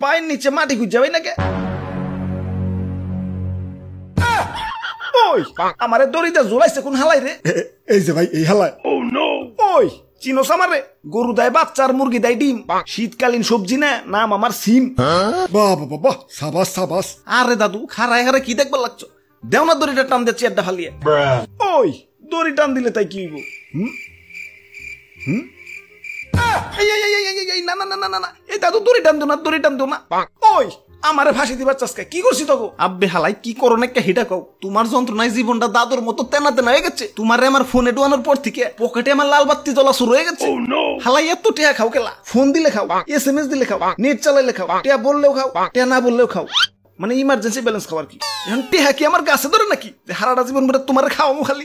পায়ের নিচে মাটি খুঁজে ভাই নাকি ওই আমারে দড়িতে ঝোলাইছে কোন হালাই রে এই যে ভাই এই হালায় ওই চিনোস আমারে গরু দেয় বাচ্চা আর মুরগি দেয় ডিম শীতকালীন সবজি না নাম আমার সিম বাহ বাহ বাহ সাবাস সাবাস আরে দাদু খারায় খারায় কি দেখবার লাগছো দেও না দড়িটা টান দিয়ে চেয়ারটা ফালিয়ে ওই দড়ি টান দিলে তাই কি হইব না না না না না এই দাদু দড়ি টান দো না ওই আমারে ফাঁসি দিবার চাষকে কি করছি তখন আব্বে হালাই কি করো না একটা হিটা কও তোমার যন্ত্রণায় জীবনটা দাদুর মতো তেনা তেনা হয়ে গেছে তোমারে আমার ফোনে ডুয়ানোর পর থেকে পকেটে আমার লাল বাতি জ্বলা শুরু হয়ে গেছে হালাই এত টিয়া খাও কেলা ফোন দিলে খাও SMS দিলে খাও নেট চালাইলে খাও টিয়া বললেও খাও টিয়া না বললেও খাও মানে ইমার্জেন্সি ব্যালেন্স খাওয়ার কি এখন টিয়া কি আমার গাছে ধরে নাকি হারাটা জীবন ভরে তোমার খাওয়ামু খালি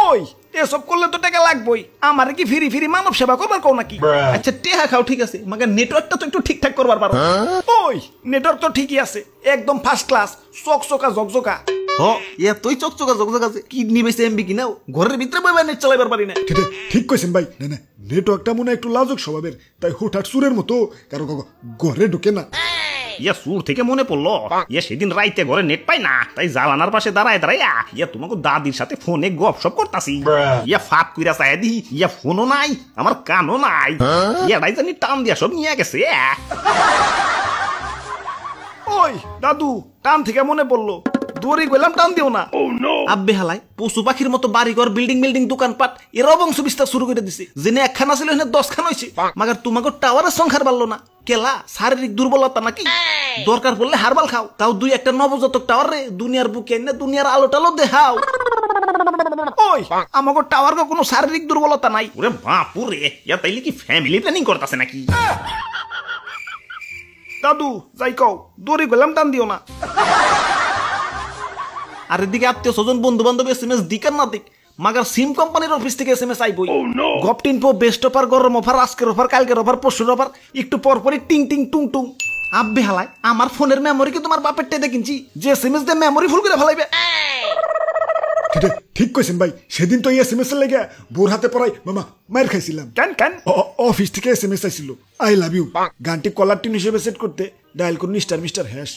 ওই এসব করলে তো টাকা লাগবেই আমার কি ফিরি ফিরি মানব সেবা করবার কও নাকি আচ্ছা টেহা খাও ঠিক আছে মাগে নেটওয়ার্কটা তো একটু ঠিকঠাক করবার পারো ওই নেটওয়ার্ক তো ঠিকই আছে একদম ফার্স্ট ক্লাস চকচকা জকজকা হ এতই চকচকা জকজকা আছে কিডনি বেশি এমবি কিনাও ঘরের ভিতরে বইবা নেট চালাইবার পারি না ঠিক কইছেন ভাই না না নেটওয়ার্কটা মনে একটু লাজুক স্বভাবের তাই হুটহাট সুরের মতো কারো ঘরে ঢুকে না ইয়া সুর থেকে মনে পড়লো ইয়া সেদিন রাইতে ঘরে নেট পাই না তাই জালানার পাশে দাঁড়ায় ইয়া তোমাকে দাদির সাথে ফোনে গপসপ করতাছি ইয়া ফাঁক কইরা চাই দি ইয়া ফোনও নাই আমার কানও নাই ইয়া রাইজানি টান দিয়া সব নিয়ে গেছে ওই দাদু টান থেকে মনে পড়লো দড়ি গেলাম টান দিও না আব্বে হালাই পশু পাখির মতো বাড়িঘর বিল্ডিং দোকানপাট এরাও বংশ বিস্তার শুরু করে দিছে জেনে একখানা ছিল এখানে 10 খান হয়েছে মাগার তোমাকে টাওয়ারের সংখ্যার বাড়লো না কেলা শারীরিক দুর্বলতা নাকি দরকার পড়লে হারবাল খাও তাও 2-1টা নবজাতক টাওয়ার রে দুনিয়ার বুকে না দুনিয়ার আলো টালো দেখাও ওই আমাকে টাওয়ার কোনো শারীরিক দুর্বলতা নাই ওরে বাপুরে ইয়া তাইলে কি ফ্যামিলি প্ল্যানিং করতেছে নাকি দাদু যাই কও দড়ি গেলাম টান দিও না আর এদিকে আত্মীয় স্বজন বন্ধু বান্ধব SMS দিক আর না দিক মাগার সিম কোম্পানির অফিস থেকে SMS আইবই গপটিনপো বেস্ট অফার গরম অফার আজকের অফার কালকের অফার পরশুর অফার একটু পর পরই টিং টিং টুং টুং আব্বে হালাই আমার ফোনের মেমোরি কি তোমার বাপের টেদে কিনছি যে SMS দিয়ে মেমোরি ফুল করে ফেলাইবে ঠিক কইছেন ভাই সেদিন তো SMS এর লেগে বোর হাতে পড়াই মামা মার খাইছিলাম কেন অফিস থেকে SMS আইছিল আই লাভ ইউ গানটি কলার টিন হিসেবে সেট করতে ডায়াল করুন মিস্টার হ্যাশ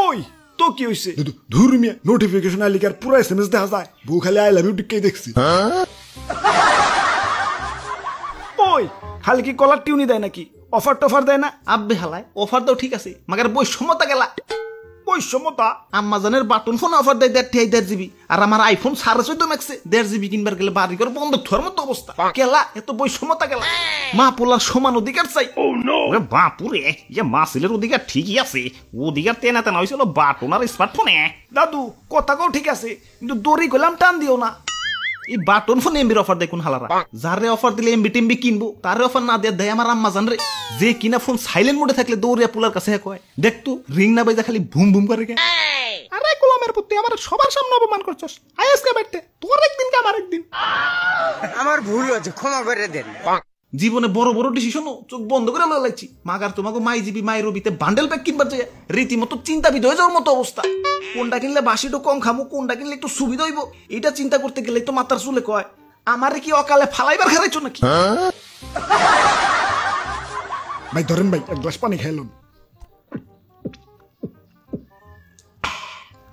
ওই তো কি হইছে ধুর মিয়া নোটিফিকেশন আইলে কি আর পুরো SMS দেখা যায় বউ খালি আই লাভ ইউ টিকেই দেখছি ওই খালি কি কলার টিউনি দেয় নাকি অফার টফার দেয় না আব্বে হালাই অফার দাও ঠিক আছে মাগার বৈষম্যতা গেলা বৈষম্যতা আম্মাজানের বাটন ফোন অফার দেয় 1.5 জিবি আর আমার আইফোন 14.5 ম্যাক্সে 1.5 জিবি কিনবার গেলে বাড়ি ঘর বন্ধ থর মতো অবস্থা কেলা এত বৈষম্যতা গেলা মা পোলার সমান অধিকার চাই ওরে বাপুরে ইয়া মাসিলের অধিকার ঠিকই আছে অধিকার তেনা তেনা হইছিল বাটন আর স্মার্টফোনে দাদু কথা কও ঠিক আছে কিন্তু দড়ি গেলাম টান দিও না এই বাটন ফোন এমবির অফার দেয় কোন হালারা যারে অফার দিলে এমবি টেমবি কিনবো তারে অফার না দেয় আমার আম্মা জান রে যে কিনা ফোন সাইলেন্ট মোডে থাকলে দৌড়িয়া পুলার কাছে কয় দেখ তো রিং না বাজা খালি ভুম ভুম করে গে আরে গোলামের পুত্র আমার সবার সামনে অপমান করছস আজকে বাইতে তোর একদিন কে আমার একদিন আমার ভুল হয়েছে ক্ষমা করে দেন জীবনে বড় বড় ডিসিশন চোখ বন্ধ করে লাইছি মাগার তোমাকে মাই জিবি মাই রবিতে বান্ডেল প্যাক কিনবার যায় রীতিমতো চিন্তাবিদ হয়ে যাওয়ার মতো অবস্থা কোনটা কিনলে বাসিটা কম খামু কোনটা কিনলে একটু সুবিধা হইব এটা চিন্তা করতে গেলে তো মাথার চুলে কয় আমারে কি অকালে ফালাইবার খারাইছো নাকি ভাই ধরেন ভাই এক গ্লাস পানি খাইলুন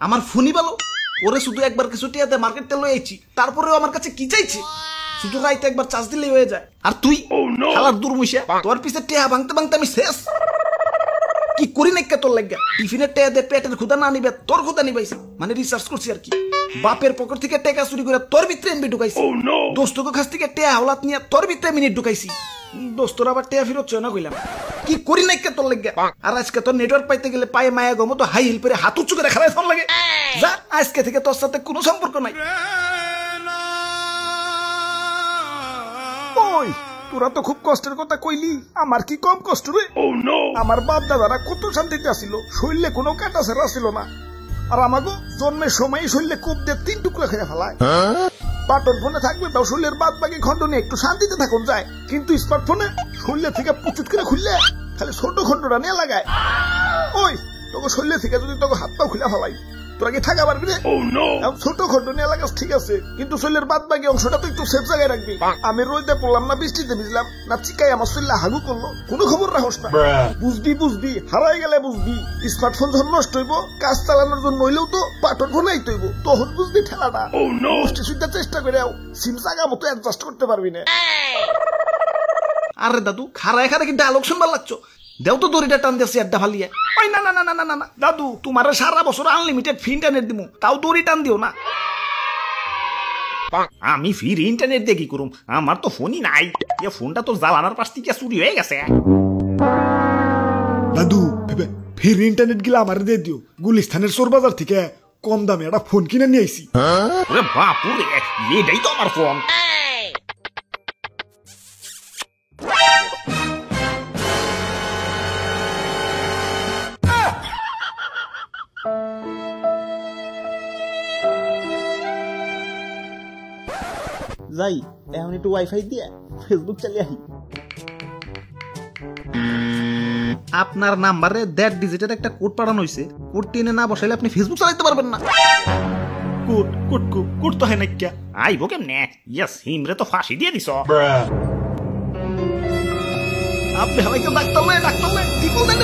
আমার ফোনই ভালো ওরে শুধু একবার কিছু টিয়াতে মার্কেটে লই আইছি তারপরেও আমার কাছে কি চাইছে শুধু রাইতে একবার চার্জ দিলেই হয়ে যায় আর তুই শালার দুর্মুষা তোর পিছে টিয়া ভাঙতে ভাঙতে আমি শেষ কি করি নাকি তোর লাগা টিফিনের টিয়া দে পেটের ক্ষুধা না নিবে তোর ক্ষুধা নিবাইছি মানে রিসার্চ করছি আর কি বাপের পকেট থেকে টাকা চুরি করে তোর ভিতরে এমবি ঢুকাইছি দোস্তকে কাছ থেকে টিয়া হাওলাত নিয়ে তোর ভিতরে মিনিট ঢুকাইছি দোস্তর আবার টিয়া ফিরত চায় না কইলাম কি করি নাকি তোর লাগা আর আজকে তোর নেটওয়ার্ক পাইতে গেলে পায়ে মায়া গো মতো হাই হিল পরে হাত উঁচু করে খারাই ফোন লাগে যা আজকে থেকে তোর সাথে কোনো সম্পর্ক নাই ওই তোরা তো খুব কষ্টের কথা কইলি আমার কি কম কষ্ট রে আমার বাপ দাদারা কত শান্তিতে আসিল শরীরে কোনো কাটা সেরা ছিল না আর আমাকে জন্মের সময় শরীরে কূপ দিয়ে 3 টুকরা খেয়ে ফেলায় বাটন ফোনে থাকবে তাও শরীরের বাদ বাকি খন্ড নিয়ে একটু শান্তিতে থাকুন যায় কিন্তু স্মার্টফোনে শরীরে থেকে পুচুত করে খুললে খালি ছোট খন্ডটা নিয়ে লাগায় ওই তোকে শরীরে থেকে যদি তোকে হাত পাও খুলে ফেলাই তোরা কি থাকা পারবি রে? ছোট খন্ডনী এলাকা ঠিক আছে, কিন্তু শরীরের বাদ বাকি অংশটা তো একটু সেফ জায়গায় রাখবি। আমি রোদে পড়লাম না বৃষ্টিতে ভিজলাম না চিকাই আমার শরীরে হাগু করলো, কোনো খবর রাখস না। বুঝবি হারাই গেলে বুঝবি। স্মার্টফোন যখন নষ্ট হইব, কাজ চালানোর জন্য হইলেও তো বাটন ফোন আইতে হইব, তখন বুঝবি ঠেলাটা। গোষ্ঠী সুবিধা চেষ্টা করে সিম জায়গা মতো অ্যাডজাস্ট করতে পারবি না। আরে দাদু খারায় খারা কি ডায়লগ শুনবার লাগছো? দেও তো দড়িটা টান দিয়েছি আড্ডা ফালিয়ে। ওই না না না না না না দাদু, তোমার সারা বছর আনলিমিটেড ফ্রি ইন্টারনেট দিমু, তাও দড়ি টান দিও না। আমি ফ্রি ইন্টারনেট দিয়ে কি করুম? আমার তো ফোনই নাই। এ ফোনটা তো জ্বালানোর পাশ থেকে চুরি হয়ে গেছে। দাদু ফের ইন্টারনেট গিলা আমার দিয়ে দিও। গুলিস্তানের চোর বাজার থেকে কম দামে একটা ফোন কিনে নিয়ে আইছি। ওরে বাপুরে, এটাই তো আমার ফোন। যাই এখন একটু ওয়াইফাই দিয়ে ফেসবুক চালিয়ে আহি। আপনার নাম্বারে 1.5 ডিজিটের একটা কোড পাঠানো হয়েছে। কোডটি এনে না বসাইলে আপনি ফেসবুক চালাতে পারবেন না। কোড তো হয় না কিয়া আইব কেমনে? ইয়েস হিমরে তো ফাঁসি দিয়ে দিছ। আপনি হালাইকে ডাক্তার টিপল দেন,